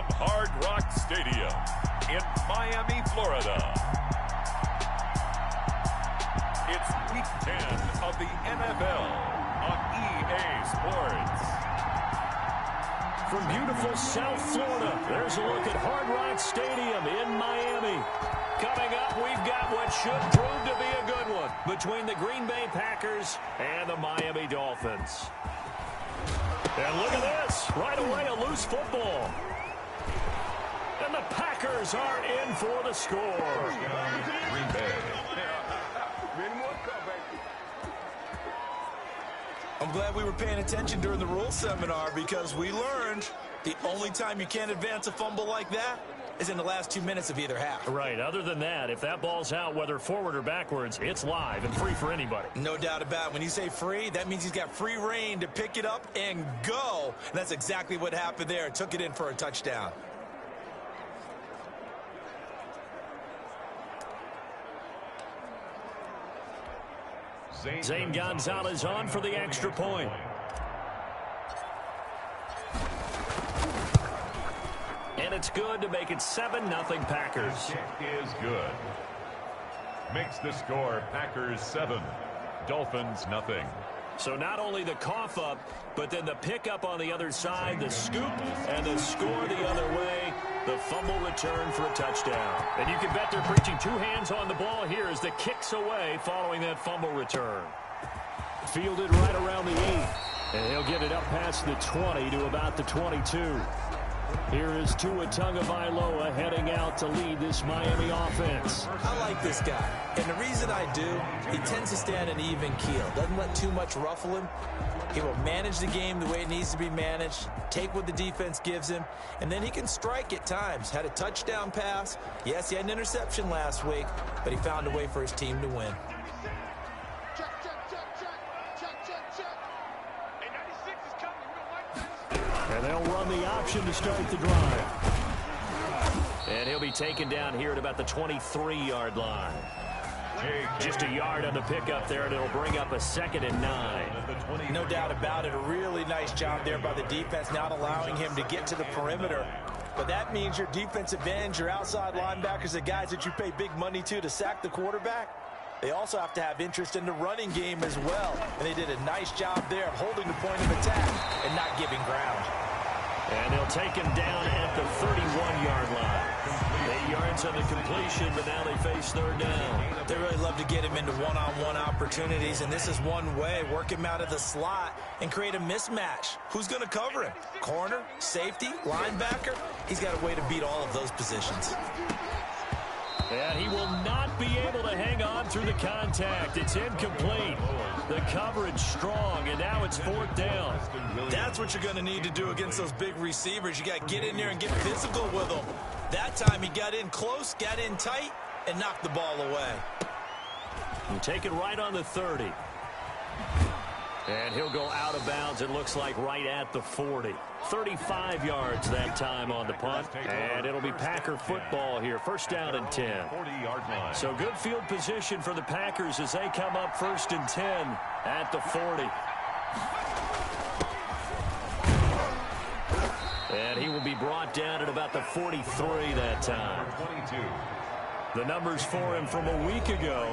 from Hard Rock Stadium in Miami, Florida. It's Week 10 of the NFL on EA Sports. From beautiful South Florida, there's a look at Hard Rock Stadium in Miami. Coming up, we've got what should prove to be a good one between the Green Bay Packers and the Miami Dolphins. And look at this. Right away, a loose football. And the Packers are in for the score. Green Bay. I'm glad we were paying attention during the rules seminar because we learned the only time you can't advance a fumble like that is in the last 2 minutes of either half. Right. Other than that, if that ball's out, whether forward or backwards, it's live and free for anybody. No doubt about it. When you say free, that means he's got free reign to pick it up and go. And that's exactly what happened there. Took it in for a touchdown. Zane Gonzalez on for the extra point. And it's good to make it 7-0 Packers. Is good. Makes the score Packers 7, Dolphins nothing. So not only the cough up, but then the pickup on the other side, the scoop, and the score the other way, the fumble return for a touchdown. And you can bet they're preaching two hands on the ball here as the kick's away following that fumble return. Fielded right around the 8. And he'll get it up past the 20 to about the 22. Here is Tua Tagovailoa heading out to lead this Miami offense. I like this guy. And the reason I do, he tends to stand an even keel. Doesn't let too much ruffle him. He will manage the game the way it needs to be managed, take what the defense gives him, and then he can strike at times. Had a touchdown pass. Yes, he had an interception last week, but he found a way for his team to win. And they'll run the option to start the drive. And he'll be taken down here at about the 23-yard line. Just a yard on the pickup there, and it'll bring up a 2nd and 9. No doubt about it. A really nice job there by the defense, not allowing him to get to the perimeter. But that means your defensive ends, your outside linebackers, the guys that you pay big money to sack the quarterback, they also have to have interest in the running game as well. And they did a nice job there of holding the point of attack and not giving ground. And they'll take him down at the 31-yard line. 8 yards on the completion, but now they face 3rd down. They really love to get him into one-on-one opportunities, and this is one way. Work him out of the slot and create a mismatch. Who's going to cover him? Corner, safety, linebacker? He's got a way to beat all of those positions. And he will not be able to hang on through the contact. It's incomplete. The coverage strong, and now it's 4th down. That's what you're going to need to do against those big receivers. You got to get in there and get physical with them. That time he got in close, got in tight, and knocked the ball away. You take it right on the 30. And he'll go out of bounds, it looks like, right at the 40. 35 yards that time on the punt. And it'll be Packer football here. 1st down and 10. So good field position for the Packers as they come up 1st and 10 at the 40. And he will be brought down at about the 43 that time. The numbers for him from a week ago: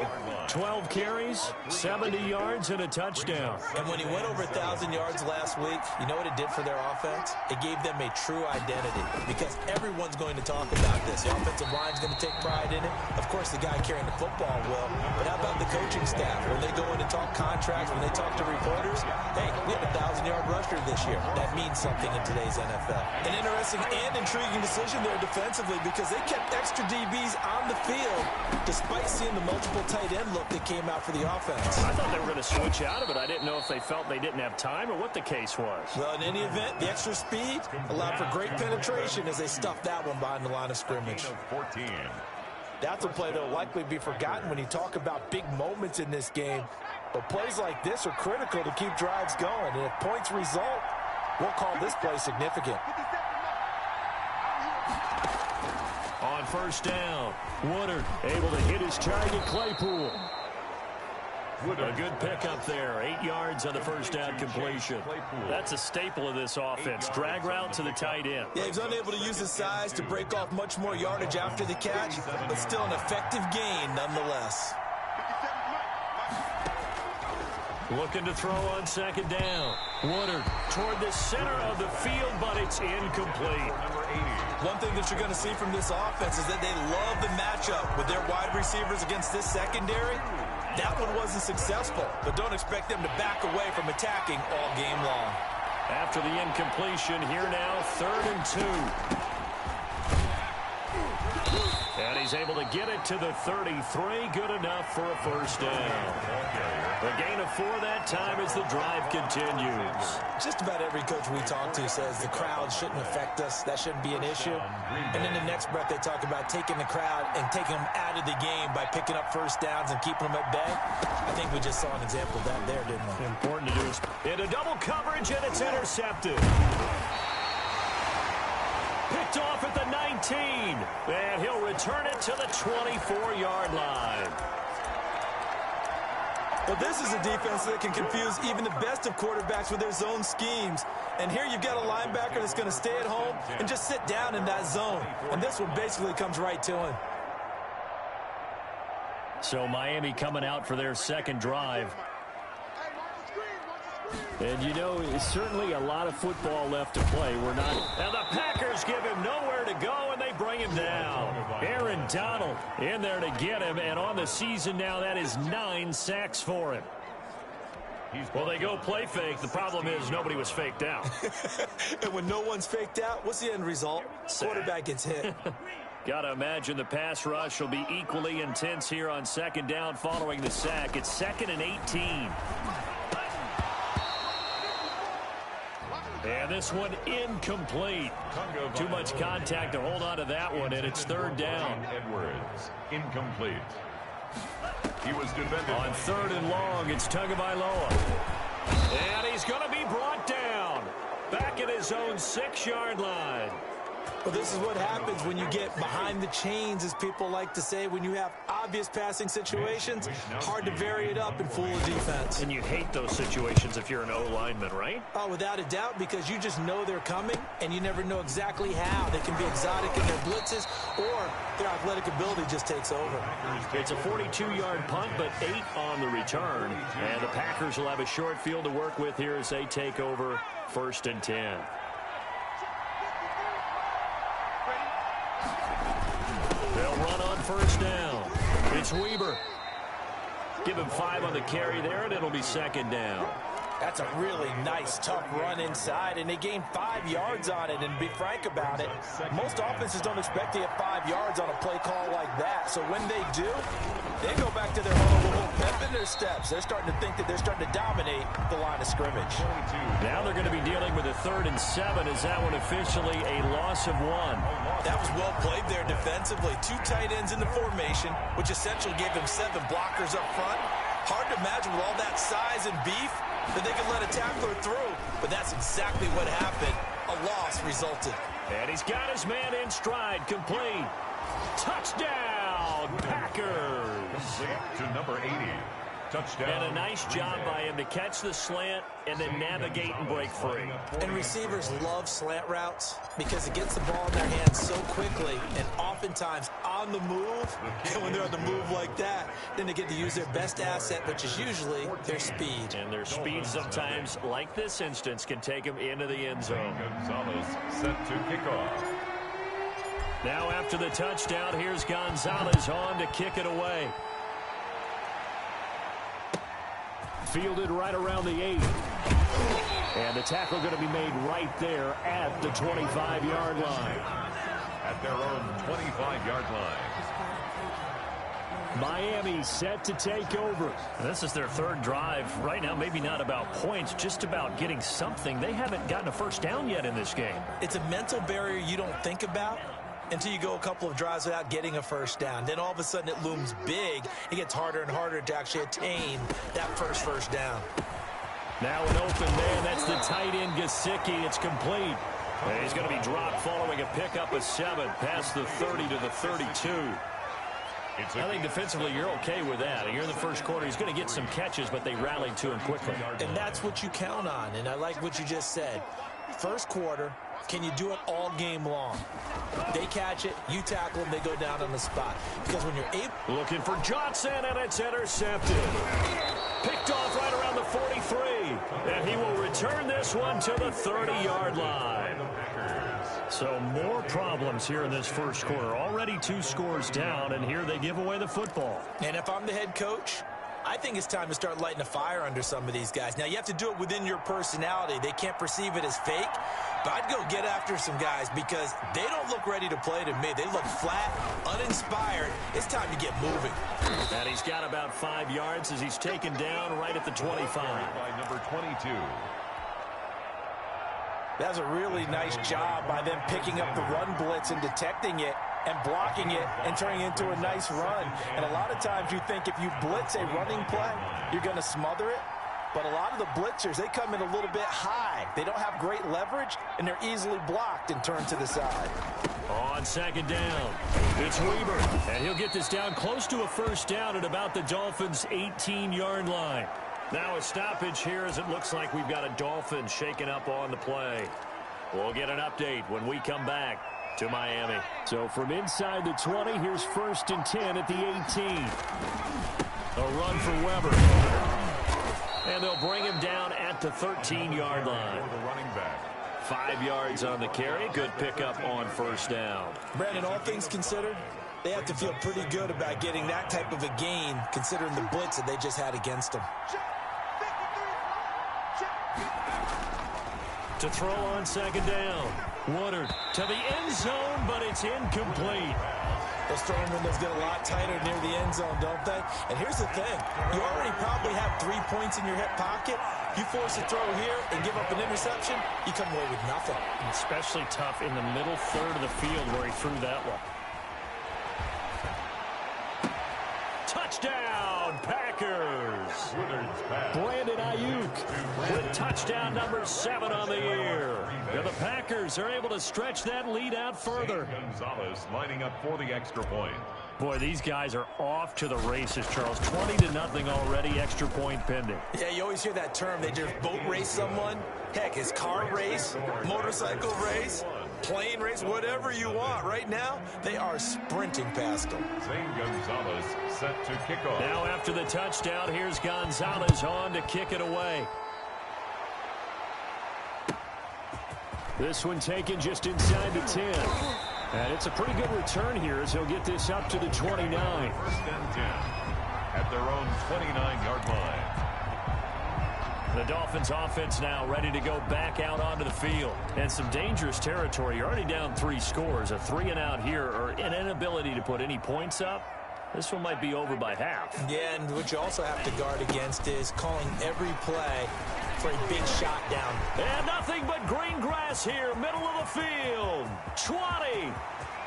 12 carries, 70 yards, and a touchdown. And when he went over 1,000 yards last week, you know what it did for their offense? It gave them a true identity because everyone's going to talk about this. The offensive line's going to take pride in it. Of course, the guy carrying the football will. But how about the coaching staff? When they go in to talk contracts, when they talk to reporters, hey, we had a 1,000-yard rusher this year. That means something in today's NFL. An interesting and intriguing decision there defensively because they kept extra DBs on the field despite seeing the multiple tight end look that came out for the offense. I thought they were going to switch out of it. I didn't know if they felt they didn't have time or what the case was. Well, in any event, the extra speed allowed for great penetration as they stuffed that one behind the line of scrimmage. That's a play that will likely be forgotten when you talk about big moments in this game. But plays like this are critical to keep drives going. And if points result, we'll call this play significant. On 1st down, Woodard able to hit his target, Claypool. A good pickup there. 8 yards on the first down completion. That's a staple of this offense. Drag route to the tight end. Yeah, he's unable to use his size to break off much more yardage after the catch, but still an effective gain nonetheless. Looking to throw on second down. Woodard toward the center of the field, but it's incomplete. One thing that you're going to see from this offense is that they love the matchup with their wide receivers against this secondary. That one wasn't successful, but don't expect them to back away from attacking all game long. After the incompletion, here now, 3rd and 2. And he's able to get it to the 33. Good enough for a first down. A gain of 4 that time as the drive continues. Just about every coach we talk to says the crowd shouldn't affect us. That shouldn't be an issue. And in the next breath, they talk about taking the crowd and taking them out of the game by picking up first downs and keeping them at bay. I think we just saw an example of that there, didn't we? Important to do is into double coverage, and it's intercepted. Picked off at the 19. And he'll return it to the 24-yard line. Well, this is a defense that can confuse even the best of quarterbacks with their zone schemes. And here you've got a linebacker that's going to stay at home and just sit down in that zone. And this one basically comes right to him. So Miami coming out for their second drive. And, you know, certainly a lot of football left to play. We're not. And the Packers give him nowhere to go, and they bring him down. Aaron Donald in there to get him, and on the season now, that is 9 sacks for him. Well, they go play fake. The problem is nobody was faked out. And when no one's faked out, what's the end result? Quarterback gets hit. Got to imagine the pass rush will be equally intense here on second down following the sack. It's 2nd and 18. And this one incomplete. Too much contact to hold on to that one, and it's 3rd down. Edwards, incomplete. He was defended. On 3rd and long, it's Tagovailoa. And he's going to be brought down. Back at his own 6-yard line. Well, this is what happens when you get behind the chains, as people like to say. When you have obvious passing situations, hard to vary it up and fool a defense. And you hate those situations if you're an O-lineman, right? Oh, without a doubt, because you just know they're coming, and you never know exactly how. They can be exotic in their blitzes, or their athletic ability just takes over. It's a 42-yard punt, but 8 on the return. And the Packers will have a short field to work with here as they take over 1st and 10. They'll run on 1st down. It's Weber. Give him 5 on the carry there, and it'll be 2nd down. That's a really nice, tough run inside, and they gained 5 yards on it. And to be frank about it, most offenses don't expect to get 5 yards on a play call like that. So when they do, they go back to their huddle with a little pep in their steps. They're starting to think that they're starting to dominate the line of scrimmage. Now they're going to be dealing with a 3rd and 7. Is that one officially a loss of 1? That was well played there defensively. 2 tight ends in the formation, which essentially gave them 7 blockers up front. Hard to imagine with all that size and beef that they could let a tackler through, but that's exactly what happened. A loss resulted. And he's got his man in stride, complete. Touchdown, Packers. To number 80. Touchdown. And a nice job by him to catch the slant and then navigate and break free. And receivers love slant routes because it gets the ball in their hands so quickly and oftentimes on the move. And when they're on the move like that, then they get to use their best asset, which is usually their speed. And their speed sometimes, like this instance, can take them into the end zone. Gonzalez set to kickoff. Now after the touchdown, here's Gonzalez on to kick it away. Fielded right around the 8. And the tackle going to be made right there at the 25-yard line. At their own 25-yard line. Miami set to take over. This is their 3rd drive. Right now, maybe not about points, just about getting something. They haven't gotten a first down yet in this game. It's a mental barrier you don't think about until you go a couple of drives without getting a first down. Then all of a sudden it looms big. It gets harder and harder to actually attain that first down. Now an open man. That's the tight end, Gesicki. It's complete. And he's going to be dropped following a pickup of 7 past the 30 to the 32. I think defensively you're okay with that. And you're in the first quarter. He's going to get some catches, but they rallied to him quickly. And that's what you count on. And I like what you just said. First quarter, can you do it all game long? They catch it, you tackle them, they go down on the spot. Because when you're able... Looking for Johnson, and it's intercepted. Picked off right around the 43. And he will return this one to the 30-yard line. So more problems here in this first quarter. Already 2 scores down, and here they give away the football. And if I'm the head coach, I think it's time to start lighting a fire under some of these guys. Now, you have to do it within your personality. They can't perceive it as fake. But I'd go get after some guys because they don't look ready to play to me. They look flat, uninspired. It's time to get moving. And he's got about 5 yards as he's taken down right at the 25. By number 22. That was a really nice job by them picking up the run blitz and detecting it and blocking it and turning it into a nice run. And a lot of times you think if you blitz a running play, you're going to smother it. But a lot of the blitzers, they come in a little bit high. They don't have great leverage, and they're easily blocked and turned to the side. On second down, it's Weber. And he'll get this down close to a first down at about the Dolphins' 18-yard line. Now a stoppage here as it looks like we've got a Dolphin shaking up on the play. We'll get an update when we come back to Miami. So from inside the 20, here's 1st and 10 at the 18. A run for Weber. And they'll bring him down at the 13-yard line. The running back. 5 yards on the carry. Good pickup on first down. Brandon, all things considered, they have to feel pretty good about getting that type of a gain considering the blitz that they just had against them. To throw on second down. Woodard to the end zone, but it's incomplete. Those throwing windows get a lot tighter near the end zone, don't they? And here's the thing. You already probably have 3 points in your hip pocket. You force a throw here and give up an interception, you come away with nothing. And especially tough in the middle third of the field where he threw that one. Touchdown, Packers! Brandon Ayuk with touchdown number 7 on the year. And the Packers are able to stretch that lead out further. Gonzalez lining up for the extra point. Boy, these guys are off to the races, Charles. 20-0 already, extra point pending. Yeah, you always hear that term. They just boat race someone. Heck, it's car race, motorcycle race, plane race, whatever you want. Right now, they are sprinting past them. Zane Gonzalez set to kick off. Now after the touchdown, here's Gonzalez on to kick it away. This one taken just inside the 10. And it's a pretty good return here as he'll get this up to the 29. 1st and 10 at their own 29-yard line. The Dolphins offense now ready to go back out onto the field. And some dangerous territory. You're already down 3 scores. A 3-and-out here or an inability to put any points up. This one might be over by half. Yeah, and what you also have to guard against is calling every play for a big shot down. And nothing but green grass here, middle of the field. 20.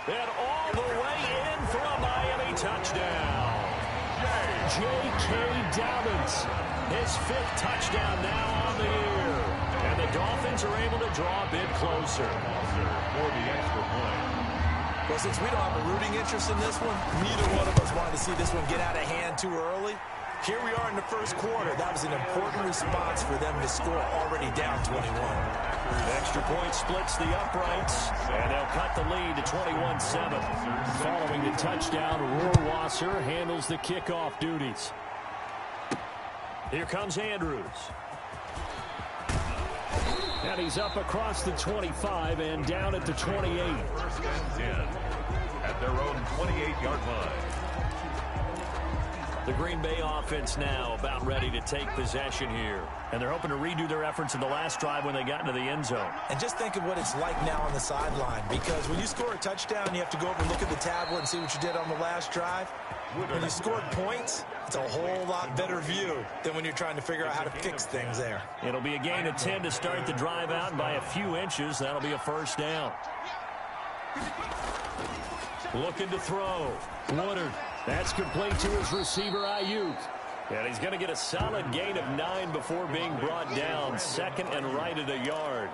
And all the way in for a Miami touchdown. J.K. Dobbins, his 5th touchdown now on the year. And the Dolphins are able to draw a bit closer. For the extra point. Well, since we don't have a rooting interest in this one, neither one of us wanted to see this one get out of hand too early. Here we are in the first quarter. That was an important response for them to score already down 21. Extra point splits the uprights, and they'll cut the lead to 21-7. Following the touchdown, Rohrwasser handles the kickoff duties. Here comes Andrews. And he's up across the 25 and down at the 28. 1st and 10 at their own 28-yard line. The Green Bay offense now about ready to take possession here. And they're hoping to redo their efforts in the last drive when they got into the end zone. And just think of what it's like now on the sideline. Because when you score a touchdown, you have to go over and look at the tablet and see what you did on the last drive. When you scored points, it's a whole lot better view than when you're trying to figure out how to fix things there. It'll be a gain of 10 to start the drive out, and by a few inches, that'll be a first down. Looking to throw. Woodard. That's complete to his receiver, Ayuk. And he's going to get a solid gain of 9 before being brought down. 2nd and right at a yard.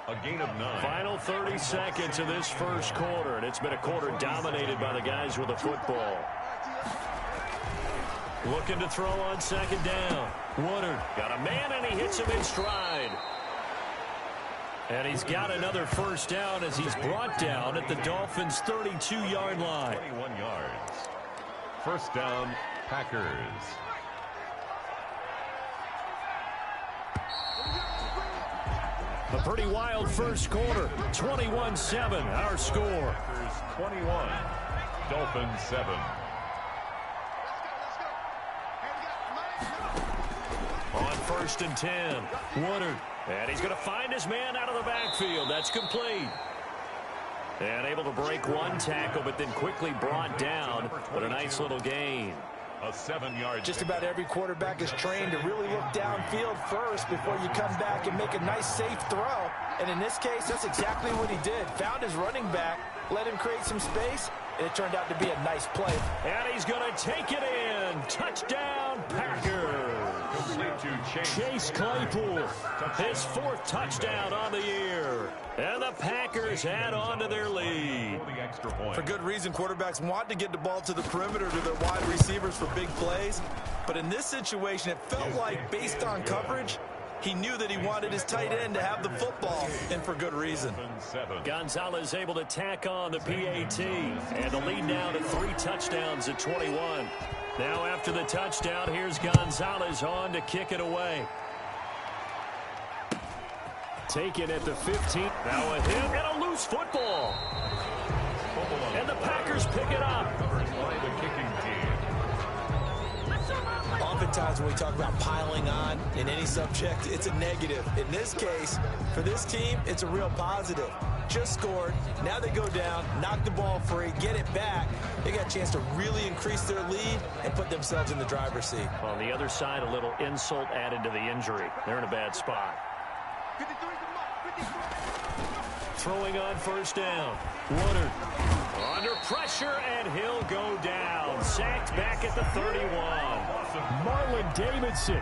A gain of 9. Final 30 seconds of this first quarter, and it's been a quarter dominated by the guys with the football. Looking to throw on second down. Woodard got a man, and he hits him in stride. And he's got another first down as he's brought down at the Dolphins' 32-yard line. 21 yards. First down, Packers. A pretty wild first quarter. 21-7, our score. Packers 21, Dolphins 7. On first and 10, Woodard. And he's going to find his man out of the backfield. That's complete. And able to break one tackle, but then quickly brought down. But a nice little gain. A 7-yard. Just about every quarterback is trained to really look downfield first before you come back and make a nice, safe throw. And in this case, that's exactly what he did. Found his running back, let him create some space, and it turned out to be a nice play. And he's going to take it in. Touchdown, Packers. Chase Claypool, his 4th touchdown on the year. And the Packers add on to their lead. For good reason, quarterbacks want to get the ball to the perimeter to their wide receivers for big plays. But in this situation, it felt like, based on coverage, he knew that he wanted his tight end to have the football, and for good reason. Gonzalez able to tack on the PAT, and the lead now to 3 touchdowns at 21. Now after the touchdown, here's Gonzalez on to kick it away. Taken at the 15. Now a hit and a loose football. And the Packers pick it up. The kicking team. Oftentimes when we talk about piling on in any subject, it's a negative. In this case, for this team, it's a real positive. Just scored. Now they go down, knock the ball free, get it back. They got a chance to really increase their lead and put themselves in the driver's seat. On the other side, a little insult added to the injury. They're in a bad spot. Throwing on first down. Woodard under pressure, and he'll go down. Sacked back at the 31. Marlon Davidson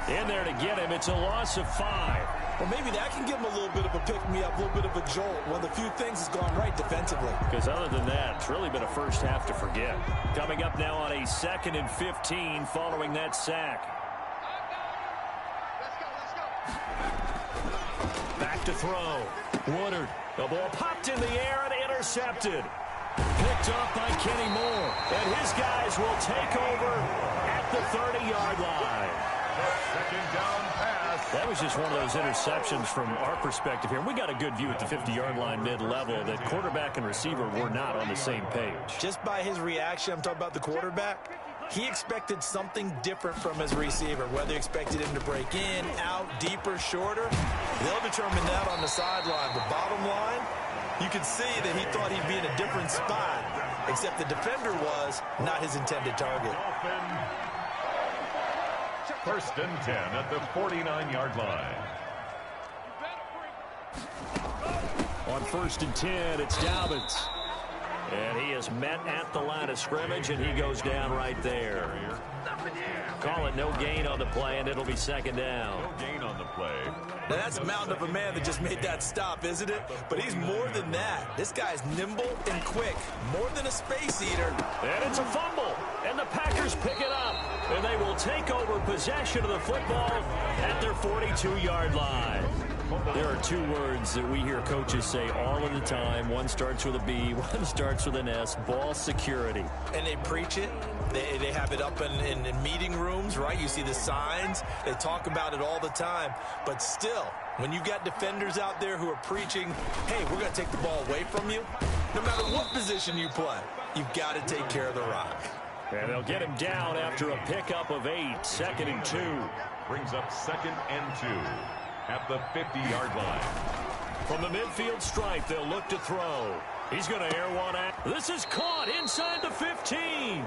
in there to get him. It's a loss of 5. Well, maybe that can give him a little bit of a pick-me-up, a little bit of a jolt. One of the few things has gone right defensively. Because other than that, it's really been a first half to forget. Coming up now on a 2nd and 15 following that sack. Back to throw. Woodard. The ball popped in the air and intercepted. Picked off by Kenny Moore. And his guys will take over at the 30-yard line. Second down pass. That was just one of those interceptions from our perspective here. We got a good view at the 50-yard line mid-level that quarterback and receiver were not on the same page. Just by his reaction, I'm talking about the quarterback, he expected something different from his receiver, whether he expected him to break in, out, deeper, shorter. They'll determine that on the sideline. But bottom line, you can see that he thought he'd be in a different spot, except the defender was not his intended target. First and 10 at the 49-yard line. On first and 10, it's Dobbins. And he is met at the line of scrimmage, and he goes down right there. Call it no gain on the play, and it'll be second down. No gain on the play. Now that's a mountain of a man that just made that stop, isn't it? But he's more than that. This guy's nimble and quick, more than a space eater. And it's a fumble, and the Packers pick it up, and they will take over possession of the football at their 42-yard line. There are 2 words that we hear coaches say all of the time. One starts with a B, one starts with an S, ball security. And they preach it. They have it up in meeting rooms, right? You see the signs. They talk about it all the time. But still, when you got defenders out there who are preaching, hey, we're going to take the ball away from you, no matter what position you play, you've got to take care of the rock. And they'll get him down after a pickup of 8, 2nd and 2. Brings up 2nd and 2 at the 50-yard line. From the midfield stripe, they'll look to throw. He's going to air one out. This is caught inside the 15.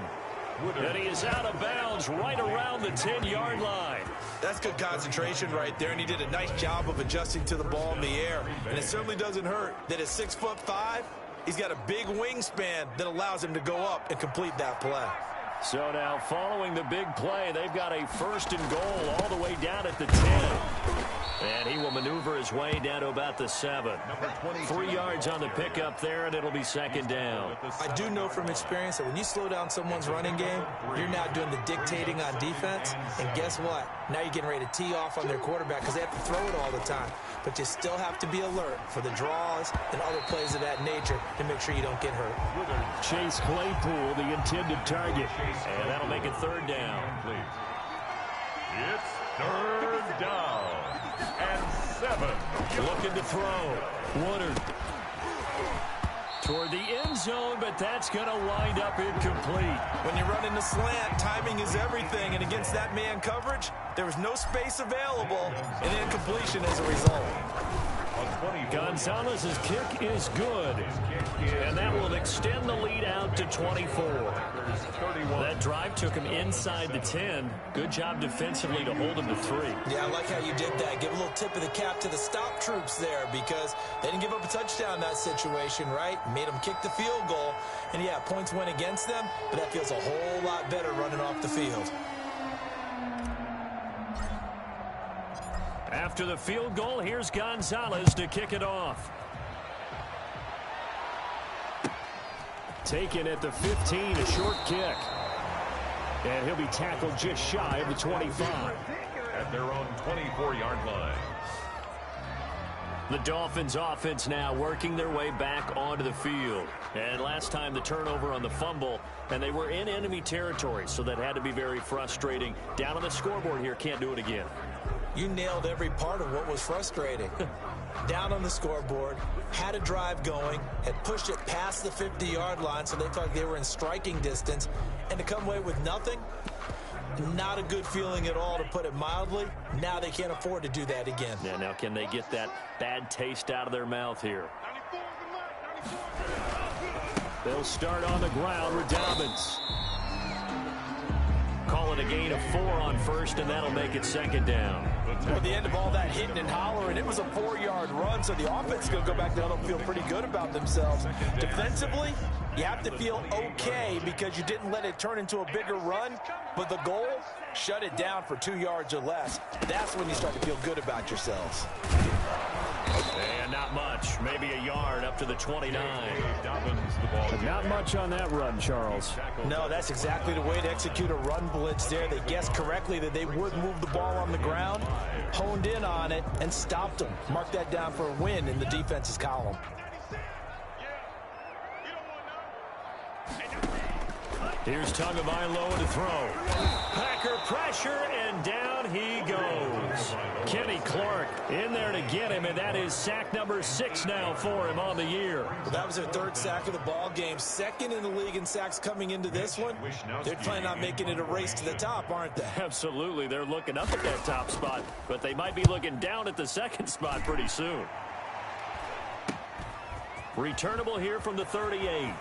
And he is out of bounds right around the 10-yard line. That's good concentration right there, and he did a nice job of adjusting to the ball in the air. And it certainly doesn't hurt that at 6'5", he's got a big wingspan that allows him to go up and complete that play. So now following the big play, they've got a 1st and goal all the way down at the 10. And he will maneuver maneuver his way down to about the 7. 3 yards on the pickup there, and it'll be second down. I do know from experience that when you slow down someone's running game, you're now doing the dictating on defense. And guess what? Now you're getting ready to tee off on their quarterback because they have to throw it all the time. But you still have to be alert for the draws and other plays of that nature to make sure you don't get hurt. Chase Claypool, the intended target. And that'll make it third down. It's third down and 7. Looking to throw. Woodard toward the end zone, but that's going to wind up incomplete. When you're running the slant, timing is everything, and against that man coverage, there was no space available, and incompletion as a result. Gonzalez's kick is good, and that will extend the lead out to 24. That drive took him inside the 10. Good job defensively to hold him to 3. Yeah, I like how you did that. Give a little tip of the cap to the stop troops there because they didn't give up a touchdown in that situation, right? Made them kick the field goal, and yeah, points went against them, but that feels a whole lot better running off the field. After the field goal, here's Gonzalez to kick it off. Taken at the 15, a short kick. And he'll be tackled just shy of the 25. At their own 24-yard line. The Dolphins offense now working their way back onto the field. And last time the turnover on the fumble, and they were in enemy territory, so that had to be very frustrating. Down on the scoreboard here, can't do it again. You nailed every part of what was frustrating. Down on the scoreboard, had a drive going, had pushed it past the 50-yard line, so they thought they were in striking distance, and to come away with nothing, not a good feeling at all, to put it mildly. Now they can't afford to do that again. Yeah, now can they get that bad taste out of their mouth here? They'll start on the ground. Redoubance. Call it a gain of 4 on first, and that'll make it second down. Well, the end of all that hitting and hollering, it was a 4-yard run, so the offense is going to go back down and feel pretty good about themselves. Defensively, you have to feel okay because you didn't let it turn into a bigger run, but the goal, shut it down for 2 yards or less. That's when you start to feel good about yourselves. And not much, maybe a yard up to the 29. Not much on that run, Charles. No, that's exactly the way to execute a run blitz there. They guessed correctly that they would move the ball on the ground, honed in on it, and stopped them. Mark that down for a win in the defense's column. Here's Tagovailoa to throw. Packer pressure, and down he goes. Kenny Clark in there to get him, and that is sack number 6 now for him on the year. Well, that was their 3rd sack of the ball game. 2nd in the league in sacks coming into this one. They're planning on making it a race to the top, aren't they? Absolutely. They're looking up at that top spot, but they might be looking down at the 2nd spot pretty soon. Returnable here from the 38.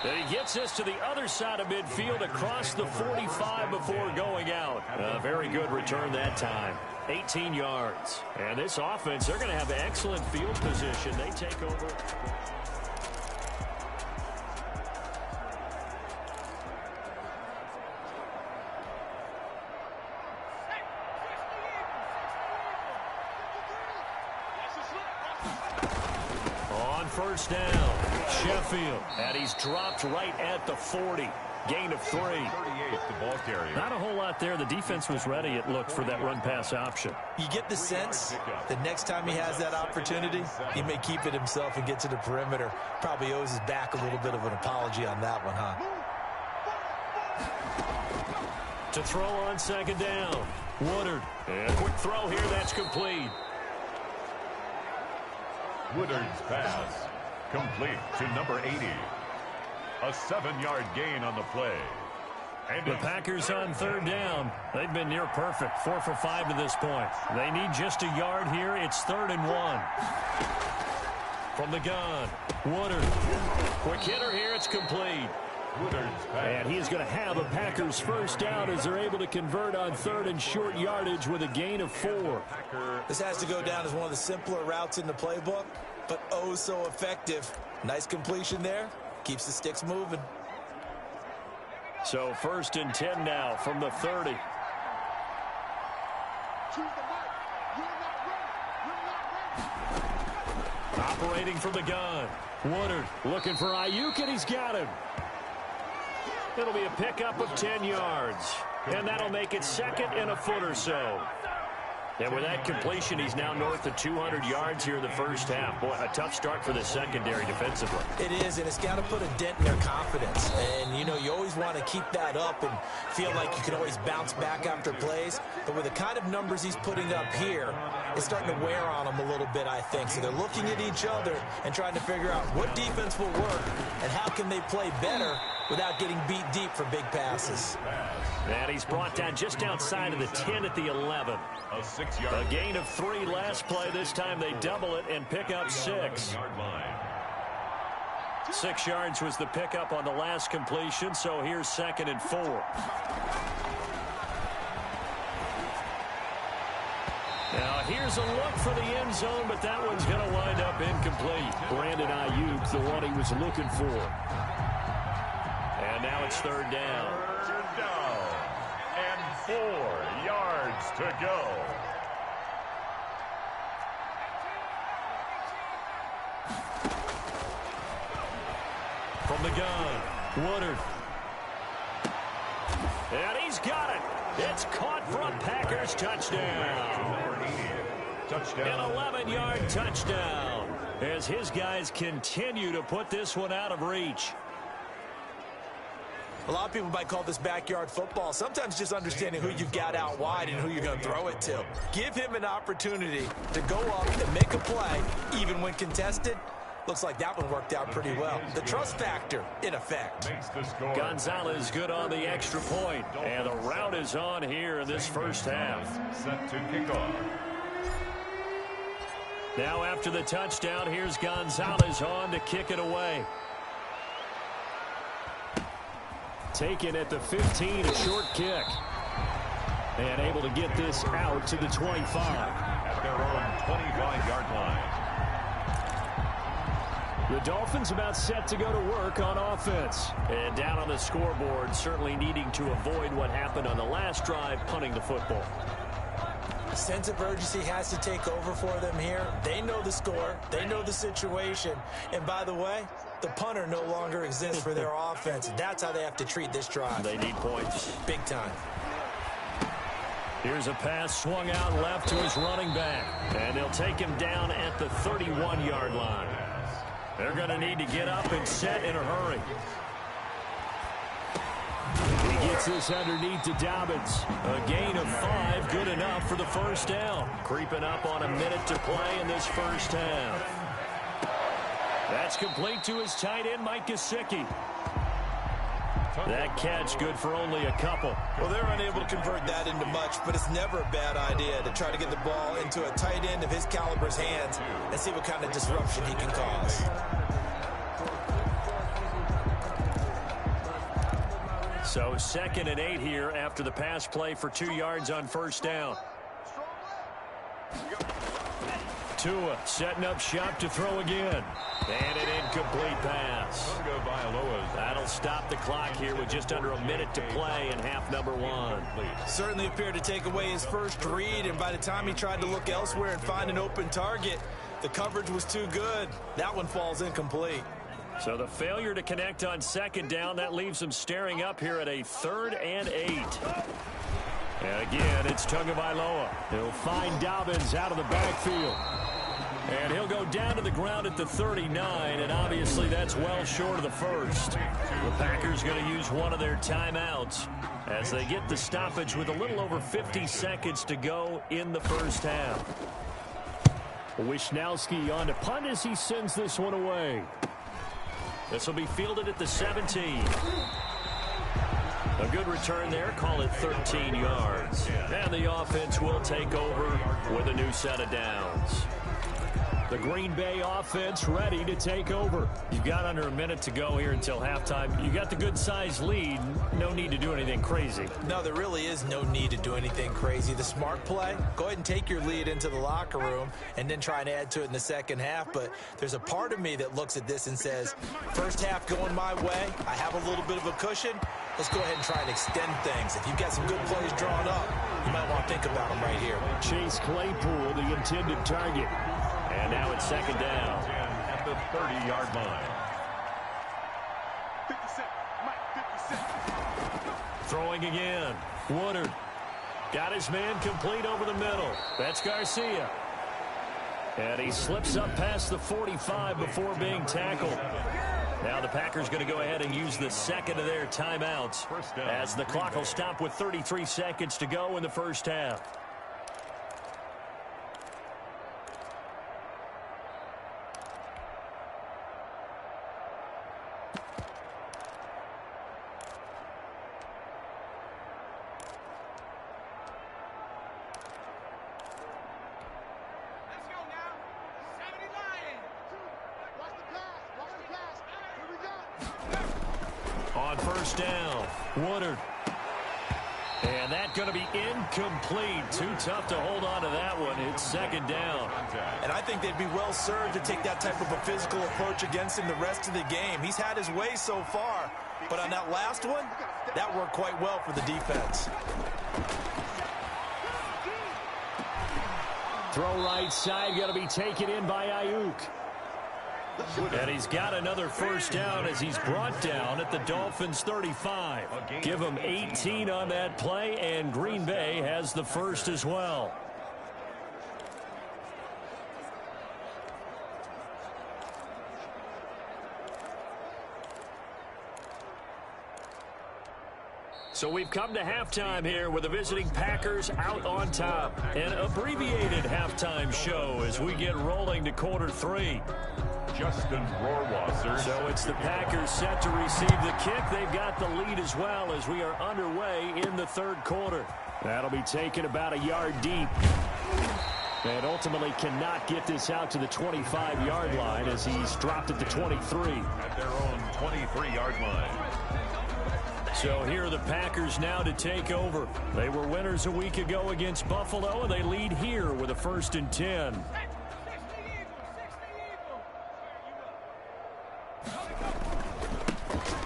And he gets us to the other side of midfield across the 45 before going out. A very good return that time. 18 yards. And this offense, they're going to have excellent field position. They take over. On first down. Sheffield, and he's dropped right at the 40. Gain of 3. 38, the ball carrier. Not a whole lot there. The defense was ready, it looked, for that run-pass option. You get the sense that next time he has that opportunity, he may keep it himself and get to the perimeter. Probably owes his back a little bit of an apology on that one, huh? To throw on second down. Woodard. And a quick throw here, that's complete. Woodard's pass. Complete to number 80. A 7-yard gain on the play. And the Packers on third down. They've been near perfect. 4 for 5 to this point. They need just a yard here. It's 3rd and 1. From the gun. Woodard. Quick hitter here. It's complete. And he is going to have a Packers first down as they're able to convert on 3rd and short yardage with a gain of 4. This has to go down as one of the simpler routes in the playbook, but oh so effective. Nice completion there. Keeps the sticks moving. So 1st and 10 now from the 30. Operating from the gun. Woodard looking for Ayuk, and he's got him. It'll be a pickup of 10 yards. And that'll make it second and a foot or so. And with that completion, he's now north of 200 yards here in the first half. Boy, a tough start for the secondary defensively. It is, and it's got to put a dent in their confidence. And, you know, you always want to keep that up and feel like you can always bounce back after plays. But with the kind of numbers he's putting up here, it's starting to wear on them a little bit, I think. So they're looking at each other and trying to figure out what defense will work and how can they play better without getting beat deep for big passes. And he's brought down just outside of the 10 at the 11. A gain of 3 last play. This time they double it and pick up 6. 6 yards was the pickup on the last completion, so here's 2nd and 4. Now here's a look for the end zone, but that one's going to wind up incomplete. Brandon Ayuk, the one he was looking for. And now it's 3rd down. And 4 yards to go. From the gun, Woodard. And he's got it. It's caught for a Packers touchdown. An 11-yard touchdown as his guys continue to put this one out of reach. A lot of people might call this backyard football. Sometimes just understanding who you've got out wide and who you're going to throw it to. Give him an opportunity to go up and make a play, even when contested. Looks like that one worked out pretty well. The trust factor, in effect. Gonzalez good on the extra point, and the route is on here in this first half. Set to kick off. Now after the touchdown, here's Gonzalez on to kick it away. Taken at the 15, a short kick. And able to get this out to the 25. At their own 25-yard line. The Dolphins about set to go to work on offense. And down on the scoreboard, certainly needing to avoid what happened on the last drive, punting the football. Sense of urgency has to take over for them here. They know the score. They know the situation. And by the way, the punter no longer exists for their offense. That's how they have to treat this drive. They need points. Big time. Here's a pass swung out left to his running back. And they'll take him down at the 31-yard line. They're going to need to get up and set in a hurry. He gets this underneath to Dobbins. A gain of 5, good enough for the first down. Creeping up on a minute to play in this first half. That's complete to his tight end, Mike Gesicki. That catch good for only a couple. Well, they're unable to convert that into much, but it's never a bad idea to try to get the ball into a tight end of his caliber's hands and see what kind of disruption he can cause. So 2nd and 8 here after the pass play for 2 yards on first down. Tua setting up shop to throw again. And an incomplete pass. That'll stop the clock here with just under a minute to play in half number 1. Certainly appeared to take away his first read, and by the time he tried to look elsewhere and find an open target, the coverage was too good. That one falls incomplete. So the failure to connect on 2nd down, that leaves him staring up here at a 3rd and 8. And again, it's Tagovailoa. He'll find Dobbins out of the backfield. And he'll go down to the ground at the 39, and obviously that's well short of the first. The Packers going to use one of their timeouts as they get the stoppage with a little over 50 seconds to go in the first half. Wisnowski on to punt as he sends this one away. This will be fielded at the 17. A good return there, call it 13 yards. And the offense will take over with a new set of downs. The Green Bay offense ready to take over. You've got under a minute to go here until halftime. You got the good-sized lead. No need to do anything crazy. No, there really is no need to do anything crazy. The smart play, go ahead and take your lead into the locker room and then try and add to it in the second half. But there's a part of me that looks at this and says, first half going my way, I have a little bit of a cushion. Let's go ahead and try and extend things. If you've got some good plays drawn up, you might want to think about him right here. Chase Claypool, the intended target. And now it's second down. At the 30-yard line. Throwing again. Woodard. Got his man complete over the middle. That's Garcia. And he slips up past the 45 before being tackled. Now the Packers going to go ahead and use the second of their timeouts as the clock will stop with 33 seconds to go in the first half. On first down, Woodard. And that's going to be incomplete. Too tough to hold on to that one. It's second down. And I think they'd be well served to take that type of a physical approach against him the rest of the game. He's had his way so far. But on that last one, that worked quite well for the defense. Throw right side, going to be taken in by Ayuk. And he's got another first down as he's brought down at the Dolphins' 35. Give him 18 on that play, and Green Bay has the first as well. So we've come to halftime here with the visiting Packers out on top. An abbreviated halftime show as we get rolling to quarter three. Justin Rohrwasser. So it's the Packers set to receive the kick. They've got the lead as well as we are underway in the third quarter. That'll be taken about a yard deep. And ultimately cannot get this out to the 25-yard line as he's dropped at the 23. At their own 23-yard line. So here are the Packers now to take over. They were winners a week ago against Buffalo, and they lead here with a 1st and 10.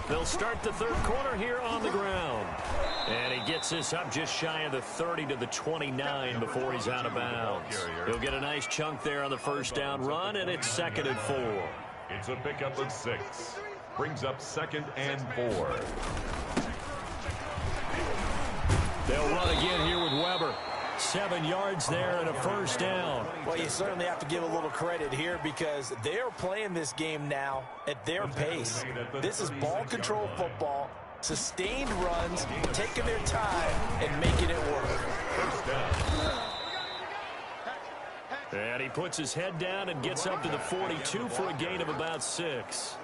They'll start the third quarter here on the ground. And he gets this up just shy of the 30 to the 29 before he's out of bounds. He'll get a nice chunk there on the first down run, and it's 2nd and 4. It's a pickup of 6. Brings up 2nd and 4. They'll run again here with Weber. 7 yards there and a first down. Well, you certainly have to give a little credit here because they are playing this game now at their pace. This is ball control football, sustained runs, taking their time, and making it work. First down. And he puts his head down and gets up to the 42 for a gain of about 6.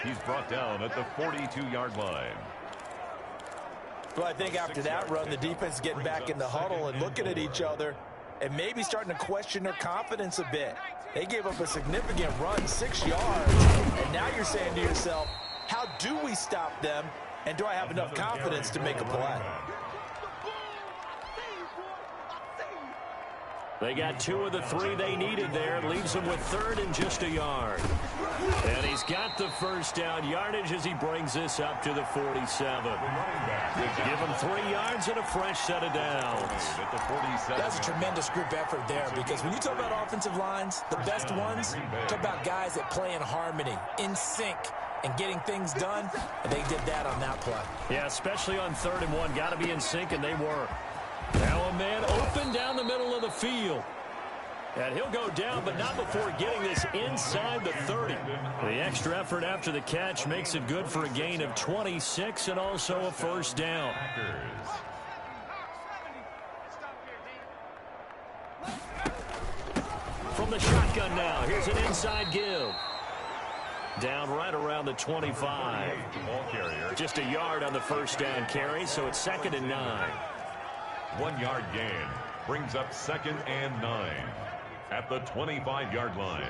He's brought down at the 42-yard line. Well, I think after that run, the defense is getting back in the huddle and looking at each other and maybe starting to question their confidence a bit. They gave up a significant run, 6 yards, and now you're saying to yourself, how do we stop them, and do I have enough confidence to make a play? They got 2 of the 3 they needed there. Leaves them with 3rd and just a yard. And he's got the first down yardage as he brings this up to the 47. Give him 3 yards and a fresh set of downs. That's a tremendous group effort there because when you talk about offensive lines, the best ones, talk about guys that play in harmony, in sync, and getting things done, and they did that on that play. Yeah, especially on 3rd and 1. Got to be in sync, and they were. Now a man open down the middle of the field. And he'll go down, but not before getting this inside the 30. The extra effort after the catch makes it good for a gain of 26 and also a first down. From the shotgun now, here's an inside give. Down right around the 25. Just a yard on the first down carry, so it's 2nd and 9. 1-yard gain brings up 2nd and 9 at the 25-yard line.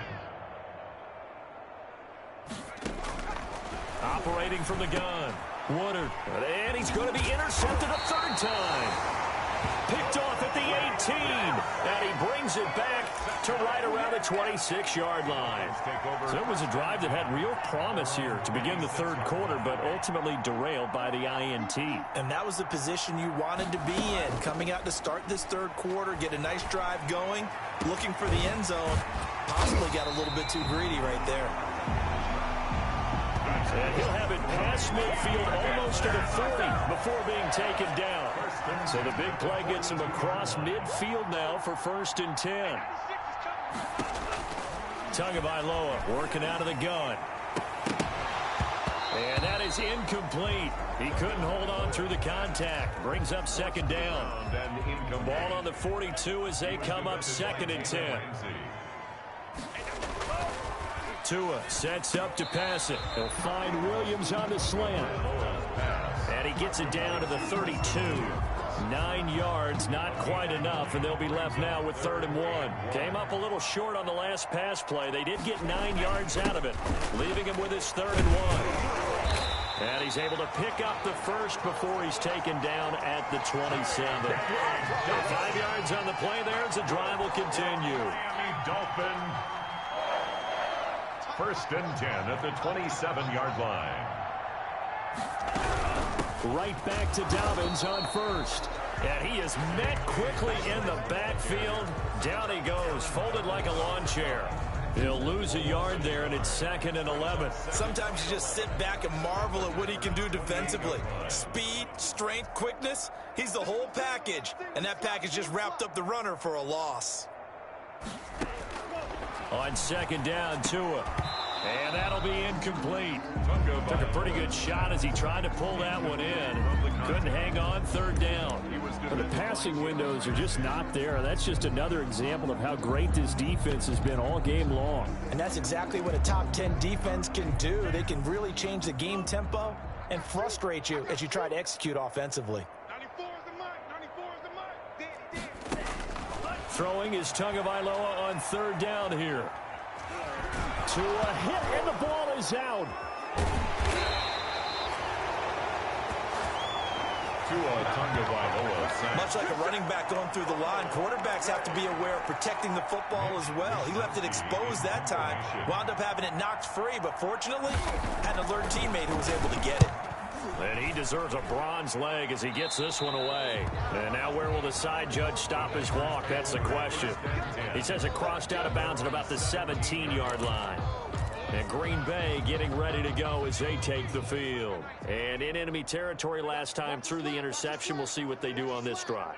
Operating from the gun, Woodard, and he's going to be intercepted a 3rd time. Picked off at the 18. And he brings it back to right around the 26-yard line. So it was a drive that had real promise here to begin the third quarter, but ultimately derailed by the INT. And that was the position you wanted to be in. Coming out to start this third quarter, get a nice drive going, looking for the end zone. Possibly got a little bit too greedy right there. And he'll have it past midfield almost to the 40 before being taken down. So the big play gets him across midfield now for 1st and 10. Tagovailoa working out of the gun. And that is incomplete. He couldn't hold on through the contact. Brings up 2nd down. Ball on the 42 as they come up 2nd and 10. Tua sets up to pass it. He'll find Williams on the slant. And he gets it down to the 32. 9 yards, not quite enough, and they'll be left now with 3rd and 1. Came up a little short on the last pass play. They did get 9 yards out of it, leaving him with his 3rd and 1. And he's able to pick up the first before he's taken down at the 27. 5 yards on the play there as the drive will continue. Miami Dolphin. 1st and 10 at the 27-yard line. Right back to Dobbins on 1st. And he is met quickly in the backfield. Down he goes, folded like a lawn chair. He'll lose a yard there, and it's 2nd and 11. Sometimes you just sit back and marvel at what he can do defensively. Speed, strength, quickness. He's the whole package. And that package just wrapped up the runner for a loss. On 2nd down, Tua. And that'll be incomplete. Took a pretty good shot as he tried to pull that one in. Couldn't hang on, 3rd down. The passing windows are just not there. That's just another example of how great this defense has been all game long. And that's exactly what a top 10 defense can do. They can really change the game tempo and frustrate you as you try to execute offensively. Throwing is Tagovailoa on 3rd down here. To a hit, and the ball is out. Much like a running back going through the line, quarterbacks have to be aware of protecting the football as well. He left it exposed that time, wound up having it knocked free, but fortunately, had an alert teammate who was able to get it. And he deserves a bronze leg as he gets this one away. And now where will the side judge stop his walk? That's the question. He says it crossed out of bounds at about the 17-yard line. And Green Bay getting ready to go as they take the field. And in enemy territory last time through the interception. We'll see what they do on this drive.